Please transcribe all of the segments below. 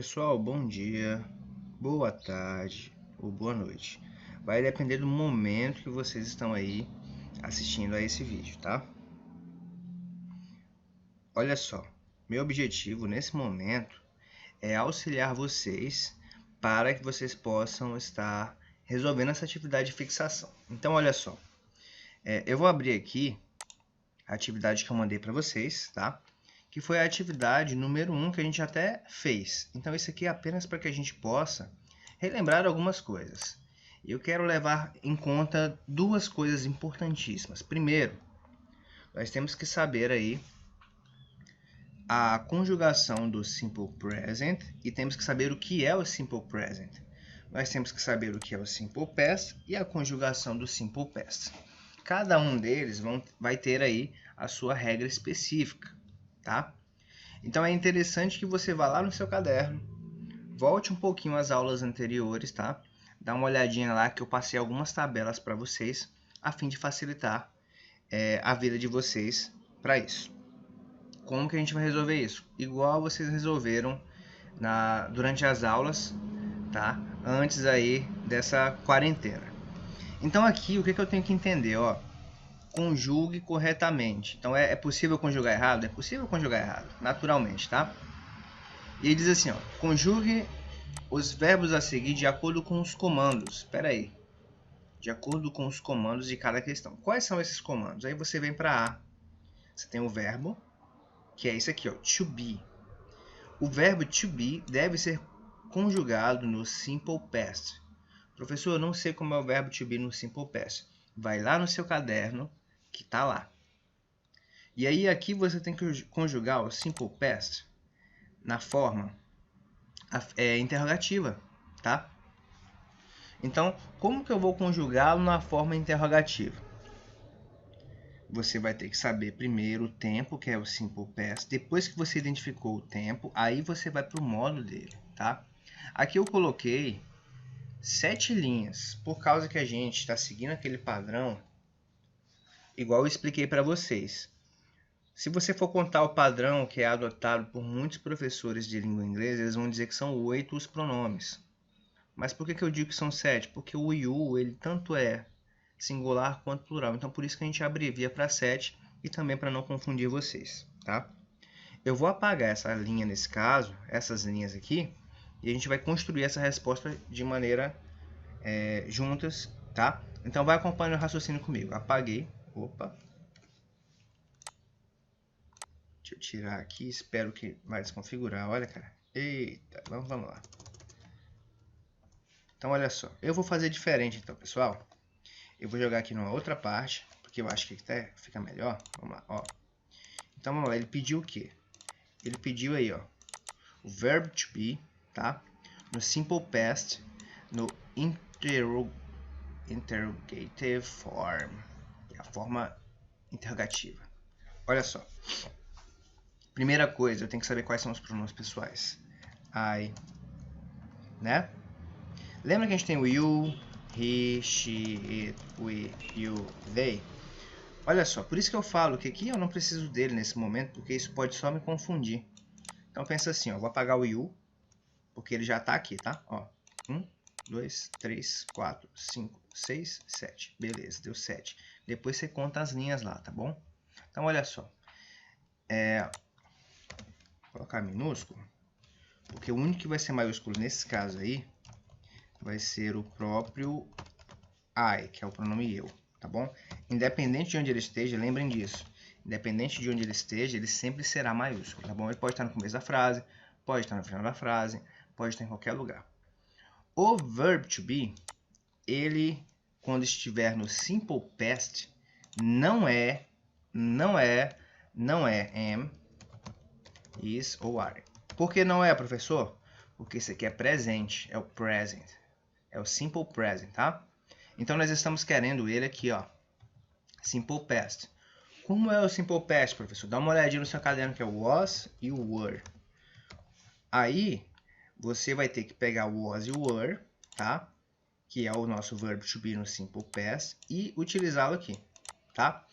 Pessoal, bom dia, boa tarde ou boa noite. Vai depender do momento que vocês estão aí assistindo a esse vídeo, tá? Olha só, meu objetivo nesse momento é auxiliar vocês para que vocês possam estar resolvendo essa atividade de fixação. Então, olha só, eu vou abrir aqui a atividade que eu mandei para vocês, tá? Que foi a atividade número 1 que a gente até fez. Então, isso aqui é apenas para que a gente possa relembrar algumas coisas. Eu quero levar em conta duas coisas importantíssimas. Primeiro, nós temos que saber aí a conjugação do Simple Present e temos que saber o que é o Simple Present. Nós temos que saber o que é o Simple Past e a conjugação do Simple Past. Cada um deles vai ter aí a sua regra específica, tá? Então é interessante que você vá lá no seu caderno, volte um pouquinho às aulas anteriores, tá? Dá uma olhadinha lá que eu passei algumas tabelas para vocês, a fim de facilitar a vida de vocês para isso. Como que a gente vai resolver isso? Igual vocês resolveram durante as aulas, tá? Antes aí dessa quarentena. Então aqui, o que eu tenho que entender, ó? Conjugue corretamente. Então é possível conjugar errado? É possível conjugar errado, naturalmente, tá? E ele diz assim, ó, conjugue os verbos a seguir de acordo com os comandos. Espera aí. De acordo com os comandos de cada questão. Quais são esses comandos? Aí você vem para A. Você tem o verbo, que é esse aqui, ó, to be. O verbo to be deve ser conjugado no simple past. Professor, eu não sei como é o verbo to be no simple past. Vai lá no seu caderno, que está lá. E aí aqui você tem que conjugar o simple past na forma interrogativa, tá? Então, como que eu vou conjugá-lo na forma interrogativa? Você vai ter que saber primeiro o tempo, que é o simple past. Depois que você identificou o tempo, aí você vai para o modo dele, tá? Aqui eu coloquei 7 linhas, por causa que a gente está seguindo aquele padrão, igual eu expliquei para vocês. Se você for contar o padrão que é adotado por muitos professores de língua inglesa, eles vão dizer que são 8 os pronomes. Mas por que eu digo que são 7? Porque o you, ele tanto é singular quanto plural. Então, por isso que a gente abrevia para 7 e também para não confundir vocês, tá? Eu vou apagar essa linha nesse caso, essas linhas aqui, e a gente vai construir essa resposta de maneira juntas, tá? Então, vai acompanhando o raciocínio comigo. Apaguei. Opa. Deixa eu tirar aqui, espero que vai desconfigurar. Olha, cara. Eita, vamos lá. Então, olha só. Eu vou fazer diferente, então, pessoal. Eu vou jogar aqui numa outra parte, porque eu acho que até fica melhor. Vamos lá, ó. Então, vamos lá. Ele pediu o quê? Ele pediu aí, ó, o verbo to be, tá? No simple past, no interrogative form, que é a forma interrogativa. Olha só. Primeira coisa, eu tenho que saber quais são os pronomes pessoais. I, né? Lembra que a gente tem o you, he, she, it, we, you, they? Olha só, por isso que eu falo que aqui eu não preciso dele nesse momento, porque isso pode só me confundir. Então pensa assim, ó, vou apagar o you, porque ele já está aqui, tá? Ó, 1, 2, 3, 4, 5, 6, 7. Beleza, deu 7. Depois você conta as linhas lá, tá bom? Então olha só. Vou colocar minúsculo, porque o único que vai ser maiúsculo nesse caso aí vai ser o próprio I, que é o pronome eu, tá bom? Independente de onde ele esteja, lembrem disso. Independente de onde ele esteja, ele sempre será maiúsculo, tá bom? Ele pode estar no começo da frase, pode estar no final da frase, pode estar em qualquer lugar. O verb to be, ele, quando estiver no simple past, não é am, is ou are. Por que não é, professor? Porque isso aqui é presente, é o present. É o simple present, tá? Então, nós estamos querendo ele aqui, ó. Simple past. Como é o simple past, professor? Dá uma olhadinha no seu caderno que é o was e o were. Aí, você vai ter que pegar o was e o were, tá? Que é o nosso verbo to be no simple past, e utilizá-lo aqui, tá?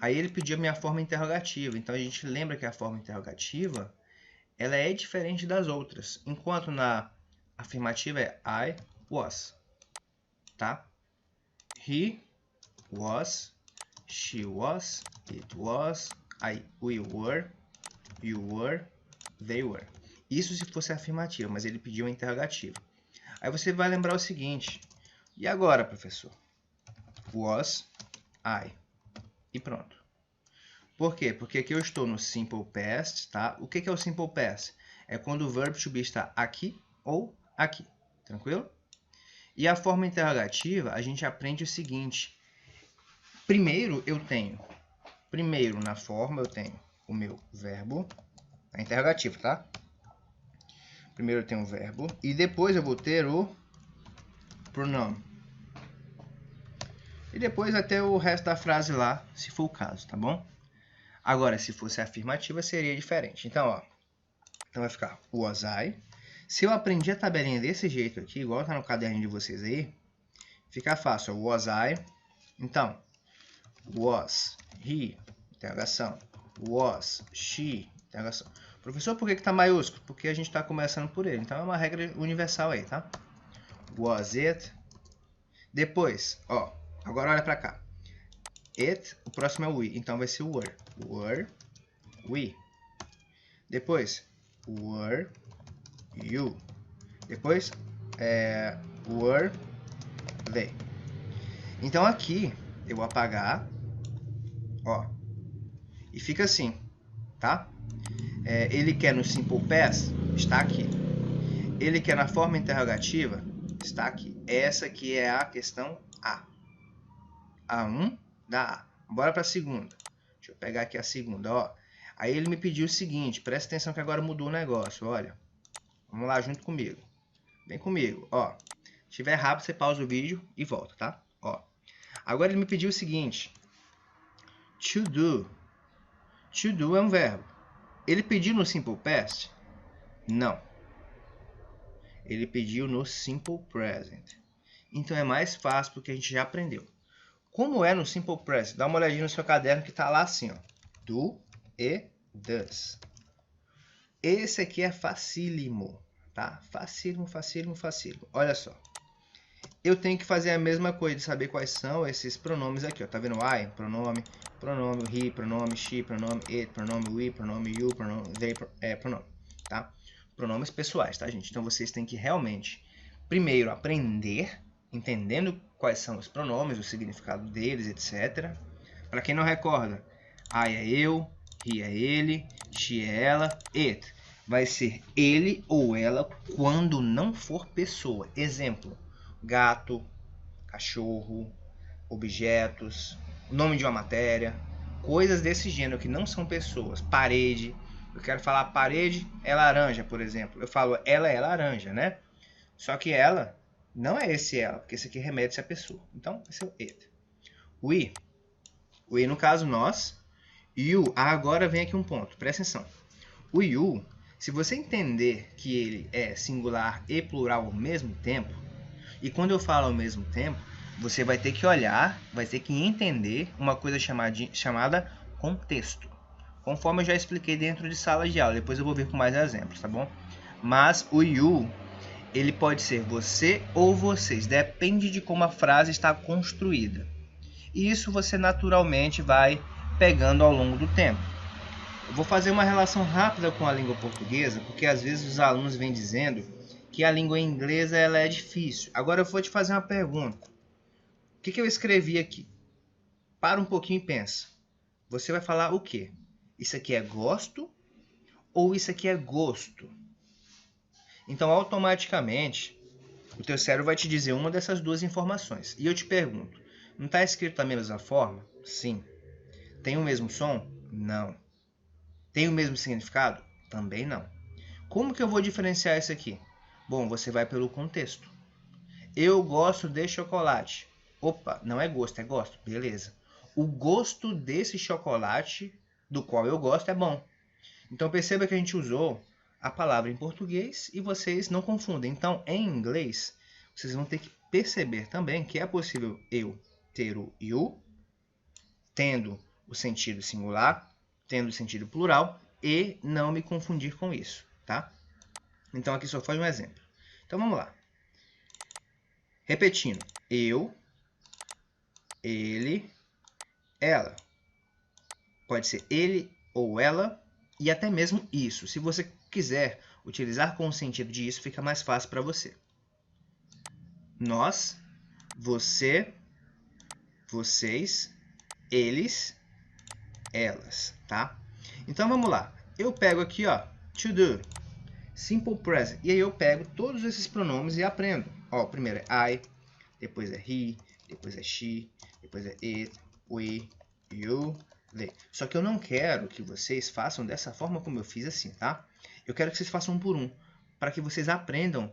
Aí ele pediu a minha forma interrogativa. Então, a gente lembra que a forma interrogativa ela é diferente das outras. Enquanto na afirmativa é I was, tá? He was, she was, it was, we were, you were, they were. Isso se fosse afirmativa, mas ele pediu uma interrogativa. Aí você vai lembrar o seguinte. E agora, professor? Was, I. E pronto. Por quê? Porque aqui eu estou no Simple Past, tá? O que é o Simple Past? É quando o verbo to be está aqui ou aqui. Tranquilo? E a forma interrogativa, a gente aprende o seguinte. Primeiro na forma eu tenho o meu verbo, a interrogativa, tá? Primeiro eu tenho o verbo e depois eu vou ter o pronome. E depois até o resto da frase lá, se for o caso, tá bom? Agora, se fosse afirmativa, seria diferente. Então, ó, então vai ficar was I. Se eu aprendi a tabelinha desse jeito aqui, igual tá no caderno de vocês aí, fica fácil, ó, was I. Então, was he, interrogação. Was she, interrogação. Professor, por que tá maiúsculo? Porque a gente está começando por ele. Então é uma regra universal aí, tá? Was it. Depois, ó, agora olha pra cá. It, o próximo é o we, então vai ser o were. Were we. Depois, were you. Depois, were they. Então aqui, eu vou apagar, ó, e fica assim, tá? Ele quer no Simple Past, está aqui. Ele quer na forma interrogativa, está aqui. Essa aqui é a questão A. A1 da A. Bora para a segunda. Deixa eu pegar aqui a segunda, ó. Aí ele me pediu o seguinte, presta atenção que agora mudou o negócio, olha. Vamos lá junto comigo. Vem comigo, ó. Se tiver rápido, você pausa o vídeo e volta, tá? Ó. Agora ele me pediu o seguinte. To do. To do é um verbo. Ele pediu no Simple Past? Não. Ele pediu no Simple Present. Então é mais fácil porque a gente já aprendeu. Como é no Simple Present? Dá uma olhadinha no seu caderno que está lá assim, ó. Do e does. Esse aqui é facílimo, tá? Facílimo, facílimo, facílimo. Olha só. Eu tenho que fazer a mesma coisa de saber quais são esses pronomes aqui, ó. Tá vendo? I, pronome, pronome, he, pronome, she, pronome, it, pronome, we, pronome, you, pronome, they, pronome, tá? Pronomes pessoais, tá, gente? Então vocês têm que realmente, primeiro, aprender, entendendo quais são os pronomes, o significado deles, etc. Para quem não recorda, I é eu, he é ele, she é ela, it vai ser ele ou ela quando não for pessoa. Exemplo, gato, cachorro, objetos, nome de uma matéria, coisas desse gênero que não são pessoas. Parede, eu quero falar parede é laranja, por exemplo. Eu falo ela é laranja, né? Só que ela não é esse ela, porque esse aqui remete a pessoa. Então, esse é o it. We no caso nós. You, agora vem aqui um ponto, presta atenção. O you, se você entender que ele é singular e plural ao mesmo tempo, e quando eu falo ao mesmo tempo, você vai ter que olhar, vai ter que entender uma coisa chamada contexto. Conforme eu já expliquei dentro de sala de aula, depois eu vou vir com mais exemplos, tá bom? Mas o you, ele pode ser você ou vocês, depende de como a frase está construída. E isso você naturalmente vai pegando ao longo do tempo. Eu vou fazer uma relação rápida com a língua portuguesa, porque às vezes os alunos vêm dizendo que a língua inglesa ela é difícil. Agora eu vou te fazer uma pergunta. O que eu escrevi aqui? Para um pouquinho e pensa. Você vai falar o quê? Isso aqui é gosto ou isso aqui é gosto? Então, automaticamente, o teu cérebro vai te dizer uma dessas duas informações. E eu te pergunto, não está escrito da mesma forma? Sim. Tem o mesmo som? Não. Tem o mesmo significado? Também não. Como que eu vou diferenciar isso aqui? Bom, você vai pelo contexto. Eu gosto de chocolate. Opa, não é gosto, é gosto. Beleza. O gosto desse chocolate, do qual eu gosto, é bom. Então perceba que a gente usou a palavra em português e vocês não confundem. Então, em inglês, vocês vão ter que perceber também que é possível eu ter o you, tendo o sentido singular, tendo o sentido plural, e não me confundir com isso, tá? Então aqui só foi um exemplo. Então vamos lá. Repetindo. Eu, ele, ela. Pode ser ele ou ela e até mesmo isso. Se você quiser utilizar com o sentido de isso, fica mais fácil para você. Nós, você, vocês, eles, elas, tá? Então vamos lá. Eu pego aqui, ó, to do, simple present. E aí eu pego todos esses pronomes e aprendo. Ó, primeiro é I, depois é he, depois é she, depois é it, we, you, they. Só que eu não quero que vocês façam dessa forma como eu fiz assim, tá? Eu quero que vocês façam um por um, para que vocês aprendam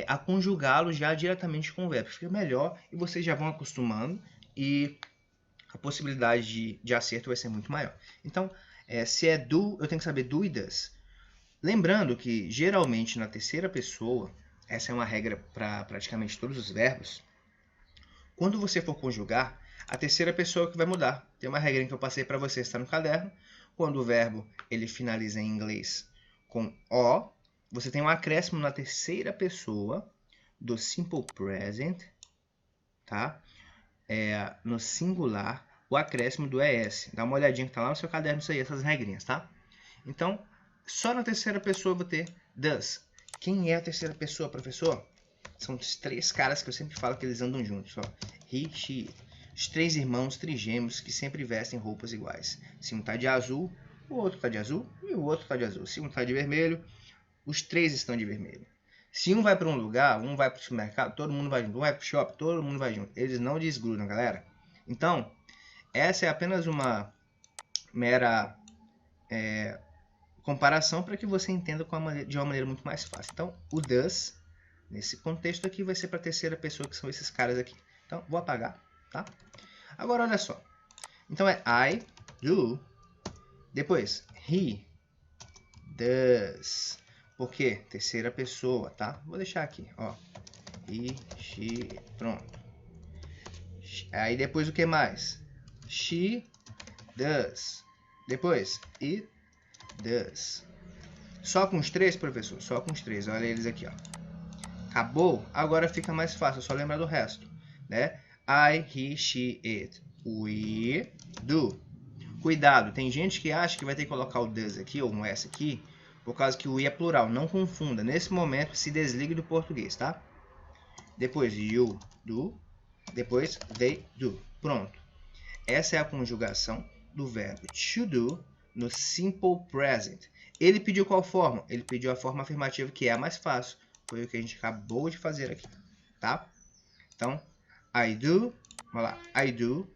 a conjugá-los já diretamente com o verbo. Fica melhor e vocês já vão acostumando e a possibilidade de acerto vai ser muito maior. Então, se é do, eu tenho que saber do e does. Lembrando que, geralmente, na terceira pessoa, essa é uma regra para praticamente todos os verbos, quando você for conjugar, a terceira pessoa que vai mudar. Tem uma regra que eu passei para você, está no caderno. Quando o verbo ele finaliza em inglês com O, você tem um acréscimo na terceira pessoa do simple present, tá? No singular, o acréscimo do ES. Dá uma olhadinha que está lá no seu caderno, isso aí, essas regrinhas, tá? Então, só na terceira pessoa eu vou ter does. Quem é a terceira pessoa, professor? São os três caras que eu sempre falo que eles andam juntos, ó. He, she. Os três irmãos trigêmeos que sempre vestem roupas iguais. Se um tá de azul, o outro tá de azul e o outro tá de azul. Se um tá de vermelho, os três estão de vermelho. Se um vai para um lugar, um vai para o supermercado, todo mundo vai junto. Um vai para o shopping, todo mundo vai junto. Eles não desgrudam, galera. Então, essa é apenas uma mera comparação para que você entenda de uma maneira muito mais fácil. Então, o does, nesse contexto aqui, vai ser para a terceira pessoa, que são esses caras aqui. Então, vou apagar, tá? Agora, olha só. Então, é I do. Depois, he does. Por quê? Terceira pessoa, tá? Vou deixar aqui, ó. He, she, pronto. Aí depois o que mais? She does. Depois, it does. Só com os três, professor? Só com os três. Olha eles aqui, ó. Acabou? Agora fica mais fácil. É só lembrar do resto, né? I, he, she, it. We do. Cuidado, tem gente que acha que vai ter que colocar o does aqui, ou um S aqui, por causa que o we é plural. Não confunda. Nesse momento, se desligue do português, tá? Depois, you do. Depois, they do. Pronto. Essa é a conjugação do verbo to do no simple present. Ele pediu qual forma? Ele pediu a forma afirmativa, que é a mais fácil. Foi o que a gente acabou de fazer aqui, tá? Então, I do, vamos lá, I do,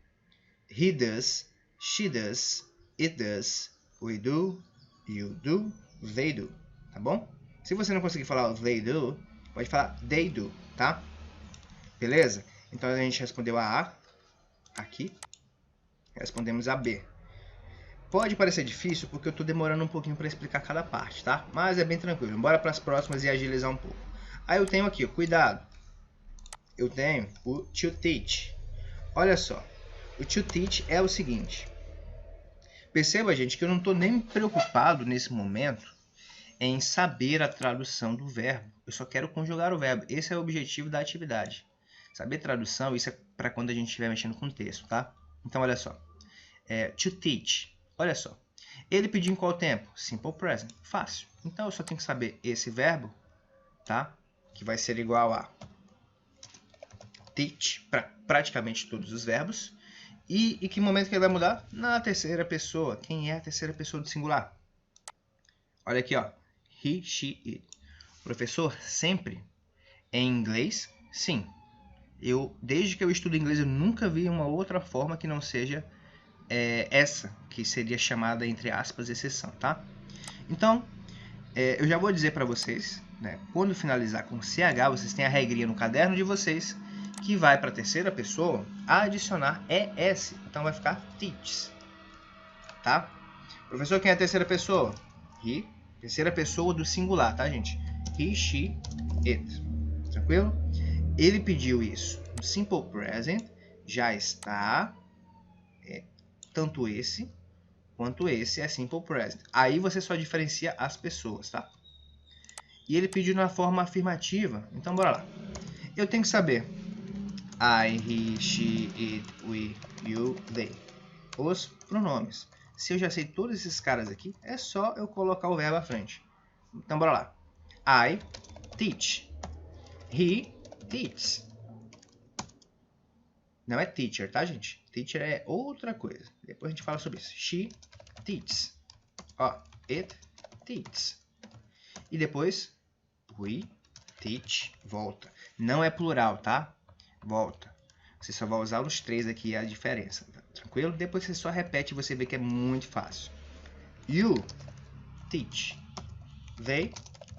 he does, she does, it does, we do, you do, they do, tá bom? Se você não conseguir falar they do, pode falar they do, tá? Beleza? Então a gente respondeu a A aqui, respondemos a B. Pode parecer difícil porque eu estou demorando um pouquinho para explicar cada parte, tá? Mas é bem tranquilo. Bora para as próximas e agilizar um pouco. Aí eu tenho aqui, cuidado. Eu tenho o to teach. Olha só. O to teach é o seguinte. Perceba, gente, que eu não estou nem preocupado nesse momento em saber a tradução do verbo. Eu só quero conjugar o verbo. Esse é o objetivo da atividade. Saber tradução, isso é para quando a gente estiver mexendo com o texto, tá? Então, olha só. To teach. Olha só. Ele pediu em qual tempo? Simple present. Fácil. Então, eu só tenho que saber esse verbo, tá? Que vai ser igual a teach para praticamente todos os verbos. E em que momento que ele vai mudar? Na terceira pessoa. Quem é a terceira pessoa do singular? Olha aqui, ó. He, she, it. Professor, sempre em inglês? Sim. Desde que eu estudo inglês, eu nunca vi uma outra forma que não seja essa, que seria chamada, entre aspas, exceção, tá? Então, eu já vou dizer para vocês, né, quando finalizar com CH, vocês têm a regrinha no caderno de vocês, que vai para a terceira pessoa adicionar ES. Então, vai ficar teaches, tá? Professor, quem é a terceira pessoa? He, terceira pessoa do singular, tá, gente? He, she, it. Tranquilo? Ele pediu isso no simple present, já está... tanto esse enquanto esse é simple present. Aí você só diferencia as pessoas, tá? E ele pediu na forma afirmativa, então bora lá. Eu tenho que saber I, he, she, it, we, you, they. Os pronomes. Se eu já sei todos esses caras aqui, é só eu colocar o verbo à frente. Então bora lá. I teach. He teaches. Não é teacher, tá, gente? Teacher é outra coisa. Depois a gente fala sobre isso. She teaches. Ó, it teaches. E depois, we teach. Volta. Não é plural, tá? Volta. Você só vai usar os três aqui, a diferença. Tranquilo? Depois você só repete e você vê que é muito fácil. You teach. They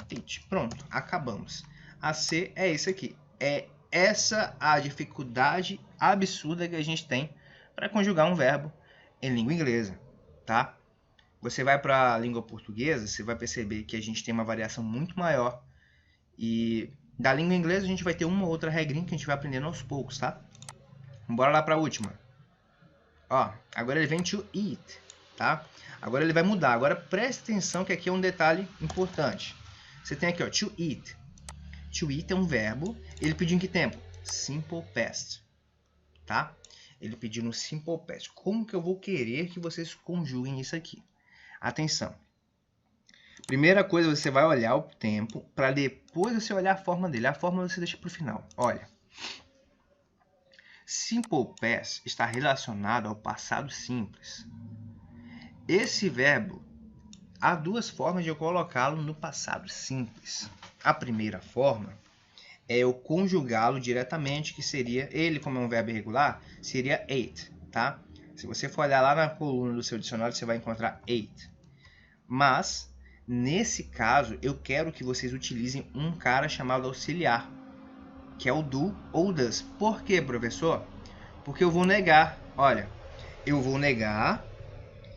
teach. Pronto, acabamos. A C é esse aqui. É essa a dificuldade absurda que a gente tem para conjugar um verbo em língua inglesa, tá? Você vai para a língua portuguesa, você vai perceber que a gente tem uma variação muito maior. E da língua inglesa a gente vai ter uma ou outra regrinha que a gente vai aprendendo aos poucos, tá? Bora lá para a última. Ó, agora ele vem to eat, tá? Agora ele vai mudar. Agora preste atenção que aqui é um detalhe importante. Você tem aqui, ó, to eat. To eat é um verbo. Ele pediu em que tempo? Simple past, tá? Ele pediu no simple past. Como que eu vou querer que vocês conjuguem isso aqui? Atenção. Primeira coisa, você vai olhar o tempo para depois você olhar a forma dele. A forma você deixa para o final. Olha. Simple past está relacionado ao passado simples. Esse verbo, há duas formas de eu colocá-lo no passado simples. A primeira forma é eu conjugá-lo diretamente, que seria, ele como é um verbo irregular, seria ate, tá? Se você for olhar lá na coluna do seu dicionário, você vai encontrar ate. Mas, nesse caso, eu quero que vocês utilizem um cara chamado auxiliar, que é o do ou does. Por quê, professor? Porque eu vou negar. Olha, eu vou negar.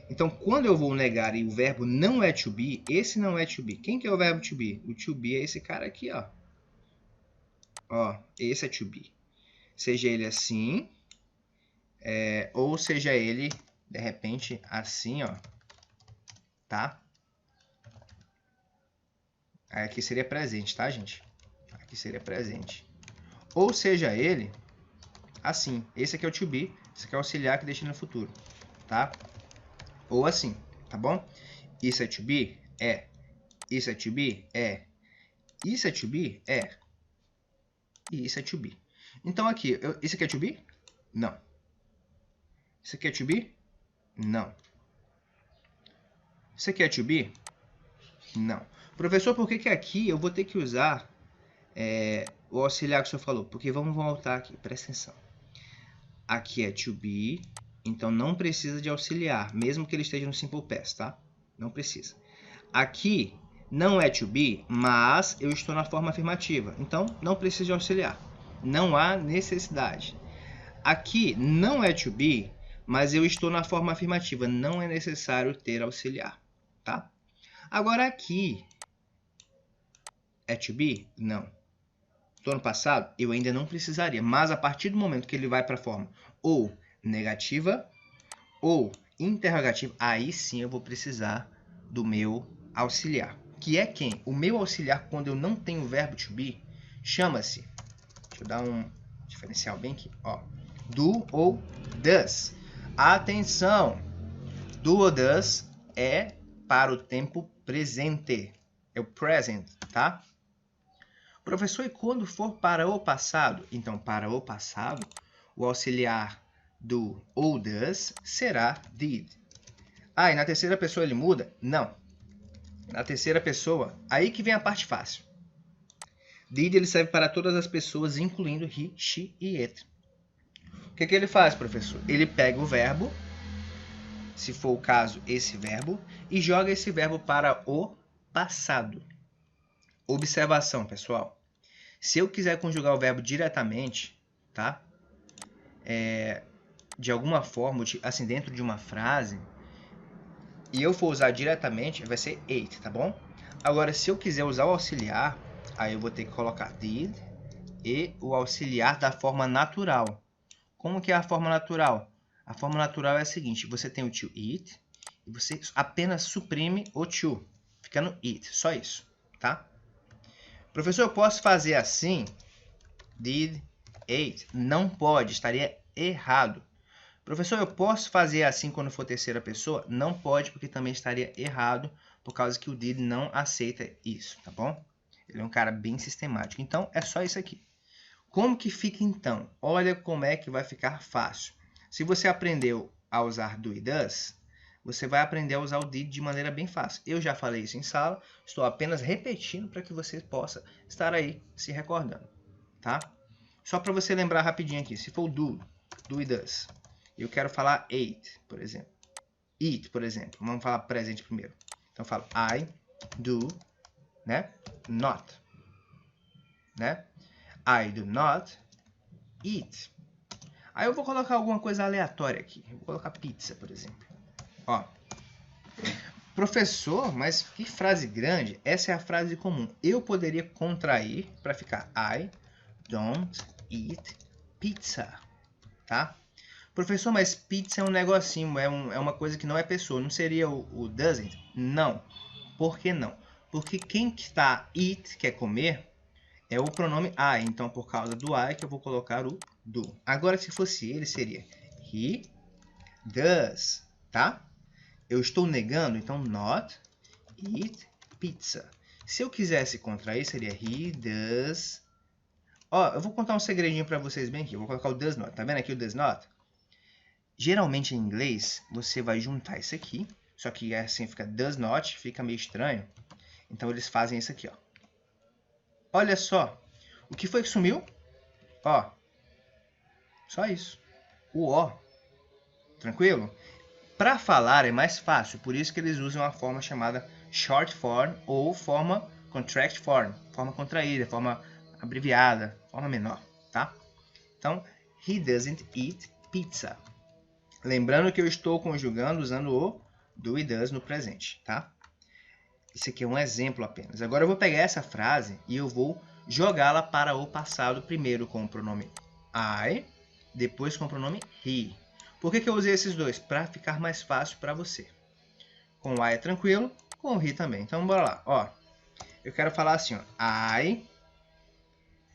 Então, quando eu vou negar e o verbo não é to be, esse não é to be. Quem que é o verbo to be? O to be é esse cara aqui, ó. Ó, esse é to be. Seja ele assim, ou seja ele, de repente, assim, ó. Tá? Aqui seria presente, tá, gente? Aqui seria presente. Ou seja ele, assim. Esse aqui é o to be, esse aqui é o auxiliar que deixa no futuro, tá? Ou assim, tá bom? Isso é to be? É. Isso é to be? É. Isso é to be? É. E isso é to be. Então aqui, isso aqui é to be? Não. Isso aqui é to be? Não. Isso aqui é to be? Não. Professor, por que aqui eu vou ter que usar o auxiliar que o senhor falou? Porque vamos voltar aqui, presta atenção. Aqui é to be, então não precisa de auxiliar, mesmo que ele esteja no simple past, tá? Não precisa. Aqui não é to be, mas eu estou na forma afirmativa, então não precisa de auxiliar. Não há necessidade. Aqui não é to be, mas eu estou na forma afirmativa, não é necessário ter auxiliar, tá? Agora aqui é to be? Não. No passado, eu ainda não precisaria, mas a partir do momento que ele vai para a forma ou negativa ou interrogativa, aí sim eu vou precisar do meu auxiliar. Que é quem? O meu auxiliar, quando eu não tenho o verbo to be, chama-se, deixa eu dar um diferencial bem aqui, ó, do ou does. Atenção! Do ou does é para o tempo presente, é o present, tá? Professor, e quando for para o passado? Então, para o passado, o auxiliar do ou does será did. Ah, e na terceira pessoa ele muda? Não. Na terceira pessoa, aí que vem a parte fácil. Did ele serve para todas as pessoas, incluindo he, she e it. O que ele faz, professor? Ele pega o verbo, se for o caso, esse verbo, e joga esse verbo para o passado. Observação, pessoal. Se eu quiser conjugar o verbo diretamente, tá? De alguma forma, assim, dentro de uma frase, e eu for usar diretamente, vai ser ate, tá bom? Agora, se eu quiser usar o auxiliar, aí eu vou ter que colocar did e o auxiliar da forma natural. Como que é a forma natural? A forma natural é a seguinte, você tem o to eat E você apenas suprime o to, ficando eat, só isso, tá? Professor, eu posso fazer assim? Did, ate. Não pode, estaria errado. Professor, eu posso fazer assim quando for terceira pessoa? Não pode, porque também estaria errado, por causa que o did não aceita isso, tá bom? Ele é um cara bem sistemático. Então, é só isso aqui. Como que fica então? Olha como é que vai ficar fácil. Se você aprendeu a usar do e does, você vai aprender a usar o did de maneira bem fácil. Eu já falei isso em sala, estou apenas repetindo para que você possa estar aí se recordando, tá? Só para você lembrar rapidinho aqui, se for do e does, eu quero falar ate, por exemplo. Eat, por exemplo. Vamos falar presente primeiro. Então eu falo I do, né? Not, né? I do not eat. Aí eu vou colocar alguma coisa aleatória aqui. Eu vou colocar pizza, por exemplo. Ó. Professor, mas que frase grande. Essa é a frase comum. Eu poderia contrair para ficar I don't eat pizza, tá? Professor, mas pizza é um negocinho, é uma coisa que não é pessoa. Não seria o doesn't? Não. Por que não? Porque quem está eat, quer comer, é o pronome I. Então, por causa do I, que eu vou colocar o do. Agora, se fosse ele, seria he does, tá? Eu estou negando, então not eat pizza. Se eu quisesse contrair, seria he does. Ó, eu vou contar um segredinho para vocês bem aqui. Eu vou colocar o does not. Tá vendo aqui o does not? Geralmente em inglês, você vai juntar isso aqui. Só que assim fica does not, fica meio estranho. Então eles fazem isso aqui, ó. Olha só. O que foi que sumiu? Ó. Só isso. O ó. Tranquilo? Para falar é mais fácil, por isso que eles usam a forma chamada short form ou forma contract form, forma contraída, forma abreviada, forma menor, tá? Então, he doesn't eat pizza. Lembrando que eu estou conjugando usando o do e does no presente, tá? Esse aqui é um exemplo apenas. Agora eu vou pegar essa frase e eu vou jogá-la para o passado, primeiro com o pronome I, depois com o pronome he. Por que eu usei esses dois? Para ficar mais fácil para você. Com o I é tranquilo, com o he também. Então, bora lá. Ó, eu quero falar assim, ó, I.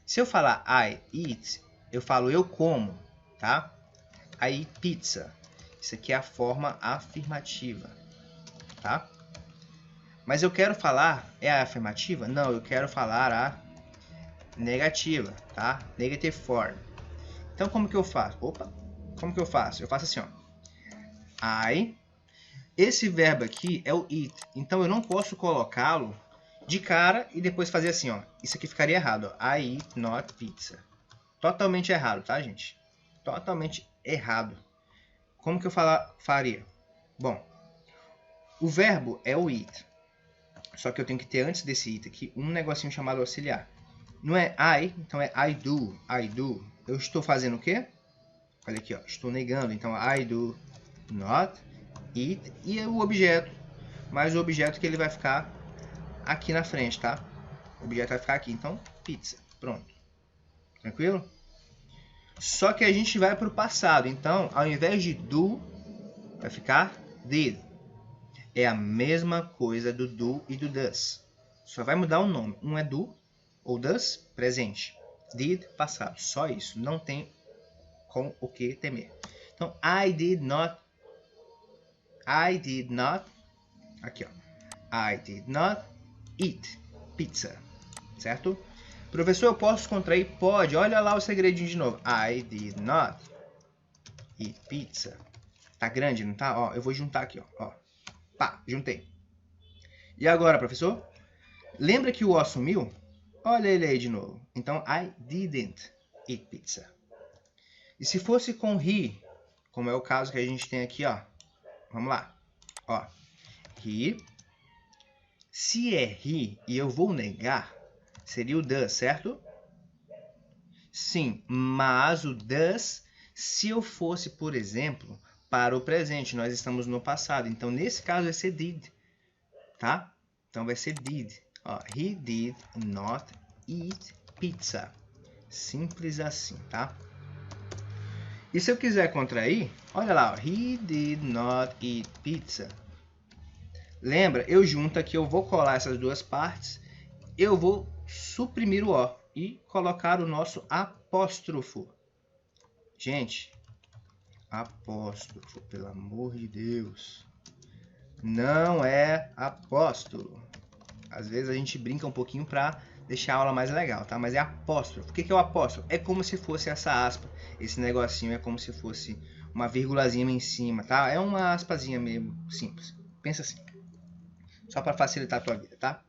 Se eu falar I eat, eu falo eu como, tá? I eat pizza. Isso aqui é a forma afirmativa, tá? Mas eu quero falar, é a afirmativa? Não, eu quero falar a negativa, tá? Negative form. Então, como que eu faço? Opa! Como que eu faço? Eu faço assim, ó. I. Esse verbo aqui é o eat. Então, eu não posso colocá-lo de cara e depois fazer assim, ó. Isso aqui ficaria errado, ó. I eat not pizza. Totalmente errado, tá, gente? Totalmente errado. Como que eu faria? Bom, o verbo é o eat. Só que eu tenho que ter antes desse it aqui um negocinho chamado auxiliar. Não é I, então é I do, I do. Eu estou fazendo o quê? Olha aqui, ó, estou negando. Então, I do not eat. E é o objeto. Mas o objeto que ele vai ficar aqui na frente, tá? O objeto vai ficar aqui. Então, pizza. Pronto. Tranquilo? Só que a gente vai para o passado. Então, ao invés de do, vai ficar did. É a mesma coisa do do e do does. Só vai mudar o nome. Um é do ou does, presente. Did, passado. Só isso. Não tem com o que temer. Então, I did not. Aqui, ó. I did not eat pizza. Certo? Professor, eu posso contrair? Pode. Olha lá o segredinho de novo. I did not eat pizza. Tá grande, não tá? Ó, eu vou juntar aqui, ó. Pá, juntei. E agora, professor? Lembra que o O sumiu? Olha ele aí de novo. Então, I didn't eat pizza. E se fosse com he, como é o caso que a gente tem aqui, ó. Vamos lá. Ó, he. Se é he e eu vou negar, seria o does, certo? Sim, mas o does, se eu fosse, por exemplo, para o presente, nós estamos no passado. Então, nesse caso, vai ser did, tá? Então, vai ser did. Ó, he did not eat pizza. Simples assim, tá? E se eu quiser contrair, olha lá, ó, he did not eat pizza. Lembra? Eu junto aqui, eu vou colar essas duas partes, eu vou suprimir o O e colocar o nosso apóstrofo. Gente, apóstrofo, pelo amor de Deus. Não é apóstolo. Às vezes a gente brinca um pouquinho para deixar a aula mais legal, tá? Mas é apóstrofo. O que é o apóstrofo? É como se fosse essa aspa. Esse negocinho é como se fosse uma vírgulazinha em cima, tá? É uma aspazinha meio simples. Pensa assim. Só para facilitar a tua vida, tá?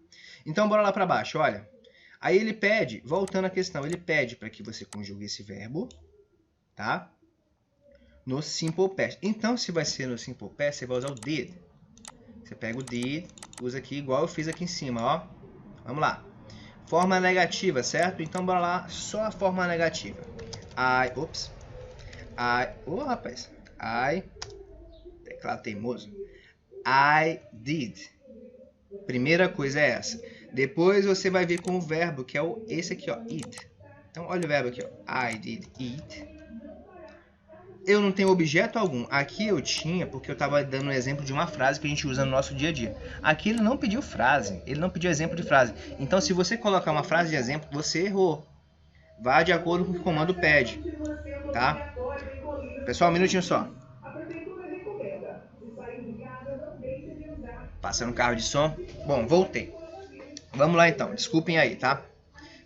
Então, bora lá para baixo, olha. Aí ele pede, voltando à questão, ele pede para que você conjugue esse verbo, tá? No simple past. Então, se vai ser no simple past, você vai usar o did. Você pega o did, usa aqui igual eu fiz aqui em cima, ó. Vamos lá. Forma negativa, certo? Então, bora lá, só a forma negativa. Rapaz. Teclado teimoso. I did. Primeira coisa é essa. Depois você vai vir com o verbo, que é esse aqui, ó, eat. Então, olha o verbo aqui, ó. I did eat. Eu não tenho objeto algum. Aqui eu tinha, porque eu estava dando um exemplo de uma frase que a gente usa no nosso dia a dia. Aqui ele não pediu frase, ele não pediu exemplo de frase. Então, se você colocar uma frase de exemplo, você errou. Vá de acordo com o que o comando pede, tá? Pessoal, um minutinho só. Passando um carro de som. Bom, voltei. Vamos lá então, desculpem aí, tá?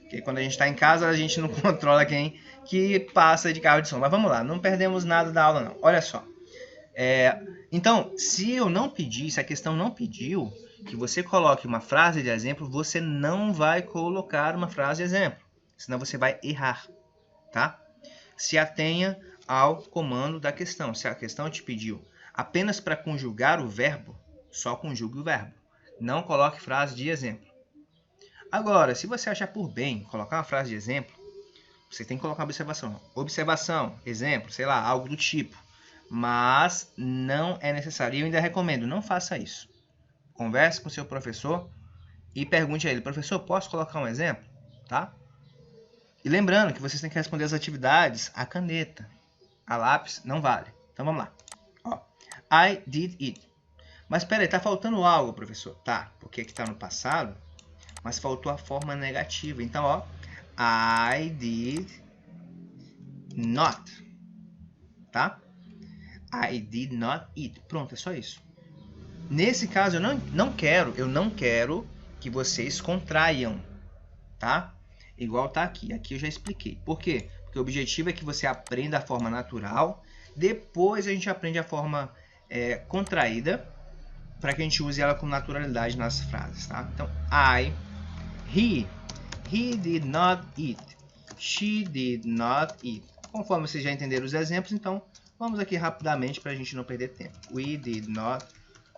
Porque quando a gente está em casa, a gente não controla quem que passa de carro de som. Mas vamos lá, não perdemos nada da aula não. Olha só. Então, se eu não pedir, se a questão não pediu que você coloque uma frase de exemplo, você não vai colocar uma frase de exemplo. Senão você vai errar, tá? Se atenha ao comando da questão. Se a questão te pediu apenas para conjugar o verbo, só conjugue o verbo. Não coloque frase de exemplo. Agora, se você achar por bem colocar uma frase de exemplo, você tem que colocar observação. Observação, exemplo, sei lá, algo do tipo. Mas não é necessário. E eu ainda recomendo, não faça isso. Converse com seu professor e pergunte a ele, professor, posso colocar um exemplo? Tá? E lembrando que vocês têm que responder as atividades a caneta. A lápis não vale. Então vamos lá. Ó, I did it. Mas peraí, tá faltando algo, professor. Tá, porque aqui tá no passado, mas faltou a forma negativa. Então, ó, I did not. Tá? I did not eat. Pronto, é só isso. Nesse caso, eu não quero que vocês contraiam, tá? Igual tá aqui. Aqui eu já expliquei. Por quê? Porque o objetivo é que você aprenda a forma natural, depois a gente aprende a forma contraída, para que a gente use ela com naturalidade nas frases, tá? Então, he did not eat, she did not eat. Conforme vocês já entenderam os exemplos, então, vamos aqui rapidamente para a gente não perder tempo. We did not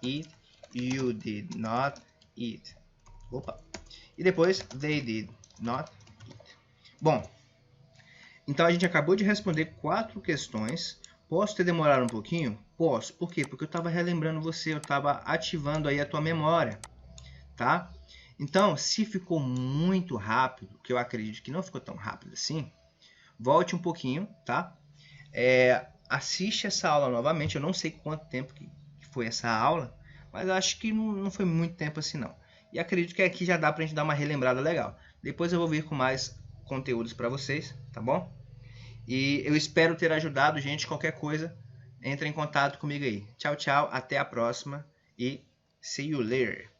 eat, you did not eat. Opa! E depois, they did not eat. Bom, então a gente acabou de responder 4 questões. Posso ter demorado um pouquinho? Posso. Por quê? Porque eu estava relembrando você, eu estava ativando aí a tua memória, tá? Então, se ficou muito rápido, que eu acredito que não ficou tão rápido assim, volte um pouquinho, tá? Assiste essa aula novamente. Eu não sei quanto tempo que foi essa aula, mas acho que não foi muito tempo assim não. E acredito que aqui já dá pra gente dar uma relembrada legal. Depois eu vou vir com mais conteúdos para vocês, tá bom? E eu espero ter ajudado, gente. Qualquer coisa, entre em contato comigo aí. Tchau, tchau. Até a próxima e see you later.